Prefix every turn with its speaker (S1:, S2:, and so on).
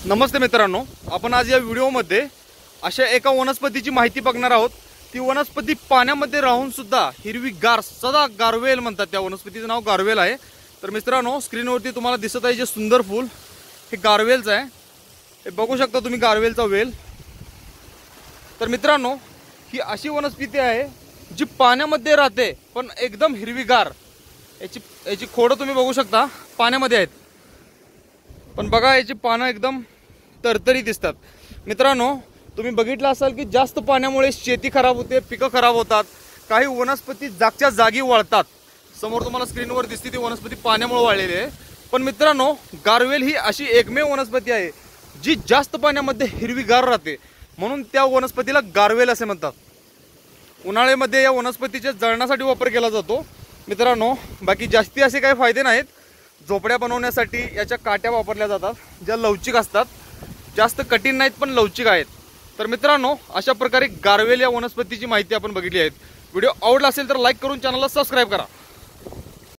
S1: नमस्ते मित्रांनो, आपण आज या व्हिडिओमध्ये अशा एका वनस्पतीची माहिती बघणार आहोत। ती वनस्पती पाण्यामध्ये राहून सुद्धा हिरवीगार सदा गारवेल म्हणतात। त्या वनस्पतीचं नाव गारवेल आहे। तर मित्रांनो, स्क्रीनवरती तुम्हाला दिसत आहे जे सुंदर फूल हे गारवेलचं आहे। हे बघू शकता तुम्ही गारवेलचा वेल। तर मित्रांनो, ही अशी वनस्पती आहे जी पाण्यामध्ये राहते पण एकदम हिरवीगार। याची खोडं तुम्ही बघू शकता पाण्यामध्ये आहेत, पण बघा याची पानं एकदम तरतरी दिसतात। मित्रांनो, तुम्ही बघितलं असाल की जास्त पाण्यामुळे शेती खराब होते, पिकं खराब होतात, काही वनस्पती जागच्या जागी वाळतात। समोर तुम्हाला स्क्रीनवर दिसते ती वनस्पती पाण्यामुळे वाळलेली आहे। पण मित्रांनो, गारवेल ही अशी एकमेव वनस्पती आहे जी जास्त पाण्यामध्ये हिरवीगार राहते, म्हणून त्या वनस्पतीला गारवेल असे म्हणतात। उन्हाळ्यामध्ये या वनस्पतीच्या जळणासाठी वापर केला जातो। मित्रांनो, बाकी जास्ती असे काही फायदे नाहीत। झोपड्या बनवण्यासाठी याच्या काट्या वापरल्या जातात, ज्या लवचिक असतात, जास्त कठीण नाहीत पण लवचिक आहेत। तर मित्रांनो, अशा प्रकारे गारवेल या वनस्पतीची माहिती आपण बघितली आहे। व्हिडिओ आवडला असेल तर लाईक करून चॅनलला सबस्क्राइब करा।